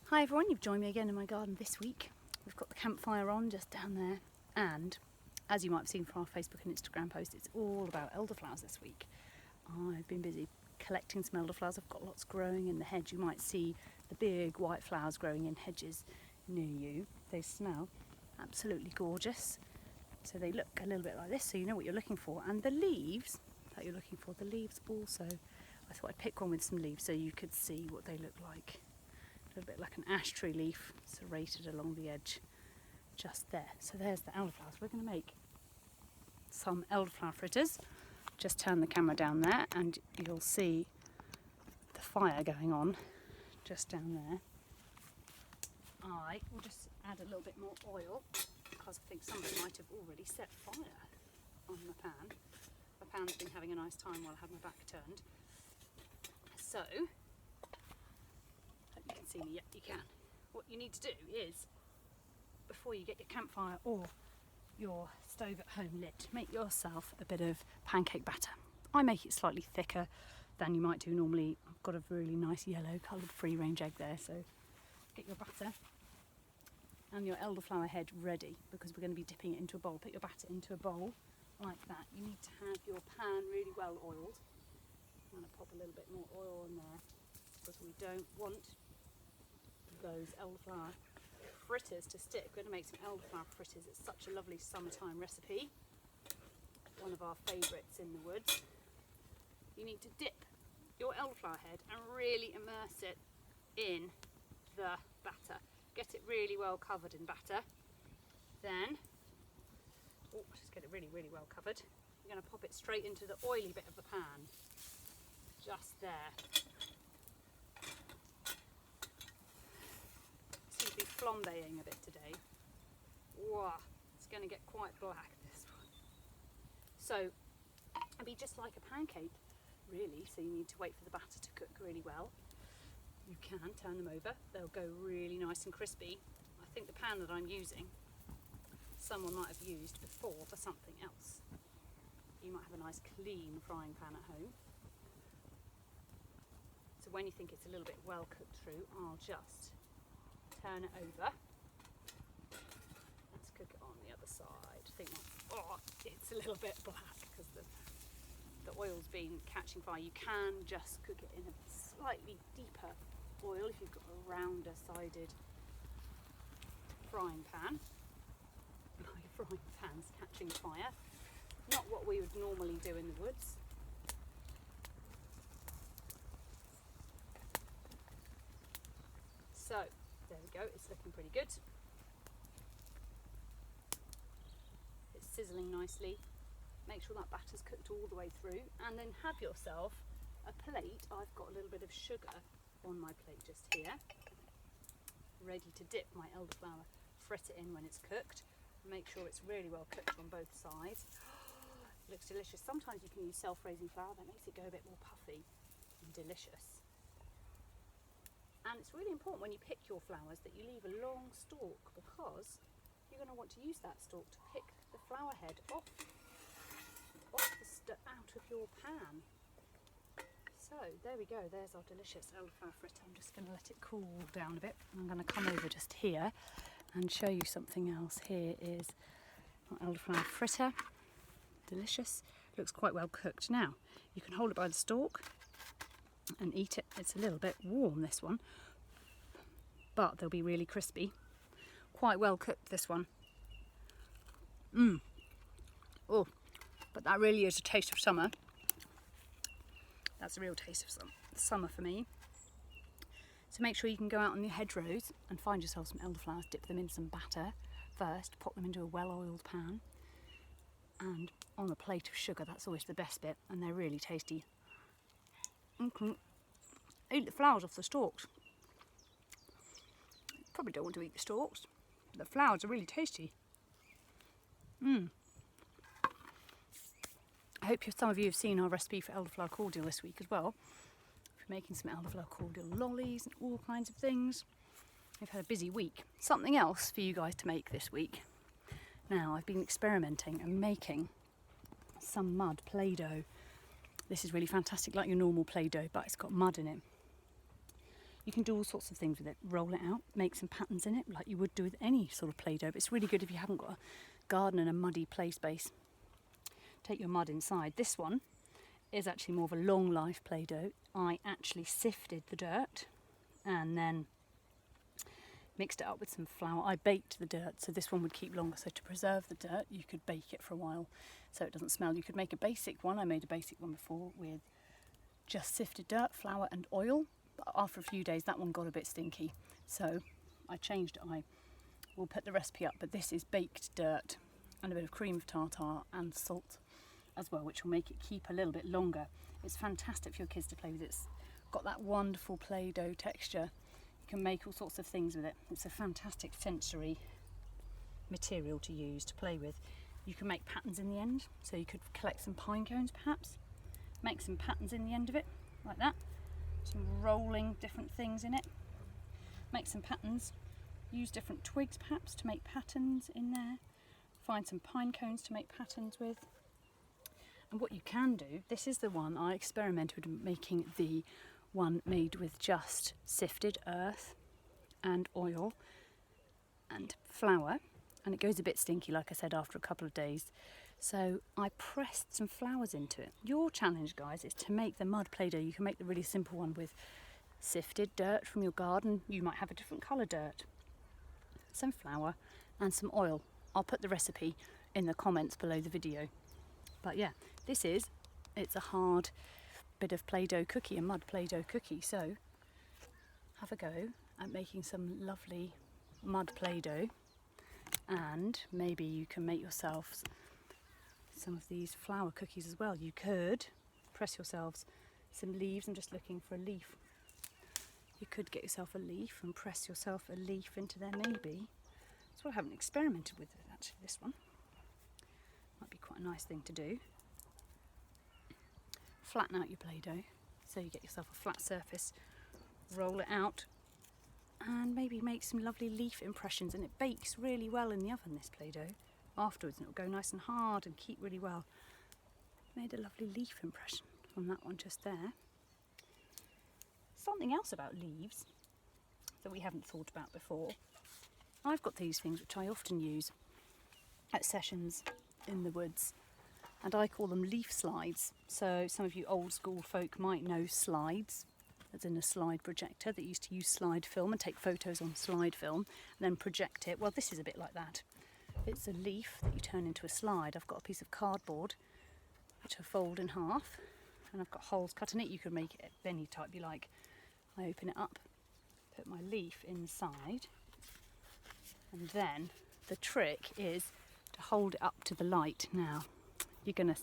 Hi everyone, you've joined me again in my garden this week. We've got the campfire on just down there, and as you might have seen from our Facebook and Instagram post, it's all about elderflowers this week. I've been busy collecting some elderflowers. I've got lots growing in the hedge. You might see the big white flowers growing in hedges near you. They smell absolutely gorgeous. So they look a little bit like this, so you know what you're looking for. And the leaves that you're looking for, the leaves also, I thought I'd pick one with some leaves so you could see what they look like. A little bit like an ash tree leaf serrated along the edge just there. So there's the elderflowers. We're going to make some elderflower fritters. Just turn the camera down there and you'll see the fire going on just down there. I will just add a little bit more oil because I think somebody might have already set fire on the pan. The pan's been having a nice time while I had my back turned. So you can see me, yep you can. What you need to do is, before you get your campfire or your stove at home lit, make yourself a bit of pancake batter. I make it slightly thicker than you might do normally. I've got a really nice yellow coloured free range egg there, so get your butter and your elderflower head ready because we're going to be dipping it into a bowl. Put your batter into a bowl like that. You need to have your pan really well oiled. I'm going to pop a little bit more oil in there because we don't want those elderflower fritters to stick. We're going to make some elderflower fritters. It's such a lovely summertime recipe, one of our favourites in the woods. You need to dip your elderflower head and really immerse it in the batter. Get it really well covered in batter. Then, just get it really well covered. You're going to pop it straight into the oily bit of the pan, just there. Seems to be flambeing a bit today. Wow, it's going to get quite black, this one. So it'll be just like a pancake really, so you need to wait for the batter to cook really well. You can turn them over, they'll go really nice and crispy. I think the pan that I'm using someone might have used before for something else. You might have a nice clean frying pan at home. So when you think it's a little bit well cooked through, I'll just turn it over. Let's cook it on the other side. I think it's a little bit black because the oil's been catching fire. You can just cook it in a slightly deeper oil if you've got a rounder sided frying pan. My frying pan's catching fire. Not what we would normally do in the woods. So there we go, it's looking pretty good. It's sizzling nicely. Make sure that batter's cooked all the way through, and then have yourself a plate. I've got a little bit of sugar on my plate just here, ready to dip my elderflower fritter in when it's cooked. Make sure it's really well cooked on both sides. It looks delicious. Sometimes you can use self-raising flour, that makes it go a bit more puffy and delicious. And it's really important when you pick your flowers that you leave a long stalk, because you're going to want to use that stalk to pick the flower head off out of your pan. So there we go, there's our delicious elderflower fritter. I'm just going to let it cool down a bit. I'm going to come over just here and show you something else. Here is our elderflower fritter. Delicious, looks quite well cooked. Now you can hold it by the stalk and eat it. It's a little bit warm, this one, but they'll be really crispy. Quite well cooked, this one. Oh, but that really is a taste of summer. That's a real taste of summer for me. So make sure you can go out on the hedgerows and find yourself some elderflowers, dip them in some batter first, pop them into a well-oiled pan, and on a plate of sugar. That's always the best bit, and they're really tasty. You can eat the flowers off the stalks. Probably don't want to eat the stalks, but the flowers are really tasty. I hope some of you have seen our recipe for elderflower cordial this week as well. We're making some elderflower cordial lollies and all kinds of things. We've had a busy week. Something else for you guys to make this week. Now, I've been experimenting and making some mud Play-Doh. This is really fantastic, like your normal Play-Doh, but it's got mud in it. You can do all sorts of things with it. Roll it out, make some patterns in it like you would do with any sort of Play-Doh. But it's really good if you haven't got a garden and a muddy play space. Take your mud inside. This one is actually more of a long life Play-Doh. I actually sifted the dirt and then mixed it up with some flour. I baked the dirt, so this one would keep longer. So to preserve the dirt, you could bake it for a while so it doesn't smell. You could make a basic one. I made a basic one before with just sifted dirt, flour and oil. But after a few days, that one got a bit stinky. So I changed it. I will put the recipe up, but this is baked dirt and a bit of cream of tartar and salt as well, which will make it keep a little bit longer. It's fantastic for your kids to play with. It's got that wonderful Play-Doh texture. You can make all sorts of things with it. It's a fantastic sensory material to use to play with. You can make patterns in the end, so you could collect some pine cones perhaps, make some patterns in the end of it like that, some rolling different things in it, make some patterns, use different twigs perhaps to make patterns in there, find some pine cones to make patterns with. And what you can do, this is the one I experimented with making, the one made with just sifted earth and oil and flour, and it goes a bit stinky like I said after a couple of days, so I pressed some flowers into it. Your challenge, guys, is to make the mud Play-Doh. You can make the really simple one with sifted dirt from your garden. You might have a different colour dirt, some flour and some oil. I'll put the recipe in the comments below the video. But yeah, it's a hard bit of Play-Doh cookie, a mud Play-Doh cookie. So have a go at making some lovely mud Play-Doh, and maybe you can make yourself some of these flower cookies as well. You could press yourselves some leaves. I'm just looking for a leaf. You could get yourself a leaf and press yourself a leaf into there maybe. That's what I haven't experimented with actually, this one. Might be quite a nice thing to do. Flatten out your Play-Doh so you get yourself a flat surface, roll it out and maybe make some lovely leaf impressions, and it bakes really well in the oven, this Play-Doh, afterwards, and it'll go nice and hard and keep really well. Made a lovely leaf impression on that one just there. Something else about leaves that we haven't thought about before. I've got these things which I often use at sessions in the woods, and I call them leaf slides. So some of you old school folk might know slides, as in a slide projector that used to use slide film and take photos on slide film and then project it. Well, this is a bit like that. It's a leaf that you turn into a slide. I've got a piece of cardboard which I fold in half, and I've got holes cut in it. You can make it any type you like. I open it up, put my leaf inside, and then the trick is to hold it up to the light. Now, you're going to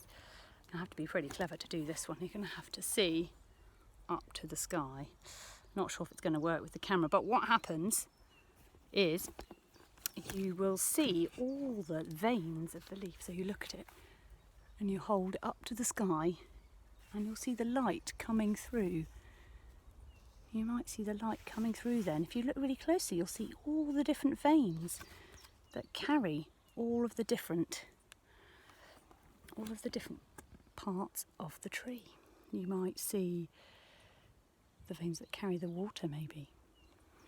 have to be pretty clever to do this one. You're going to have to see up to the sky. Not sure if it's going to work with the camera, but what happens is you will see all the veins of the leaf. So you look at it and you hold it up to the sky and you'll see the light coming through. You might see the light coming through then. If you look really closely, you'll see all the different veins that carry all of the different parts of the tree. You might see the veins that carry the water maybe.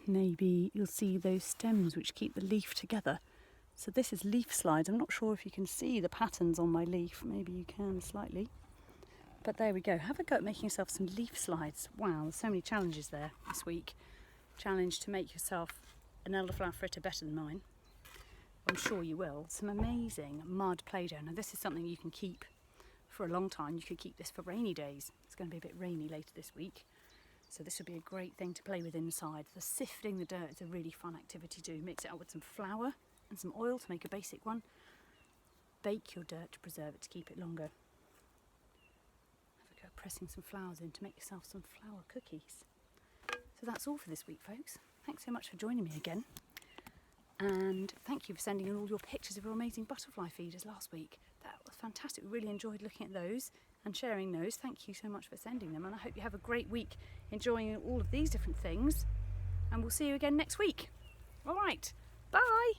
Maybe you'll see those stems which keep the leaf together. So this is leaf slides. I'm not sure if you can see the patterns on my leaf. Maybe you can slightly. But there we go. Have a go at making yourself some leaf slides. Wow, there's so many challenges there this week. Challenge to make yourself an elderflower fritter better than mine. I'm sure you will. Some amazing mud Play-Doh. Now this is something you can keep for a long time. You could keep this for rainy days. It's going to be a bit rainy later this week, so this would be a great thing to play with inside. The sifting the dirt is a really fun activity to do. Mix it up with some flour and some oil to make a basic one. Bake your dirt to preserve it, to keep it longer. Have a go at pressing some flowers in to make yourself some flower cookies. So that's all for this week, folks. Thanks so much for joining me again. And thank you for sending in all your pictures of your amazing butterfly feeders last week. That was fantastic. We really enjoyed looking at those and sharing those. Thank you so much for sending them, and I hope you have a great week enjoying all of these different things, and we'll see you again next week. All right, bye.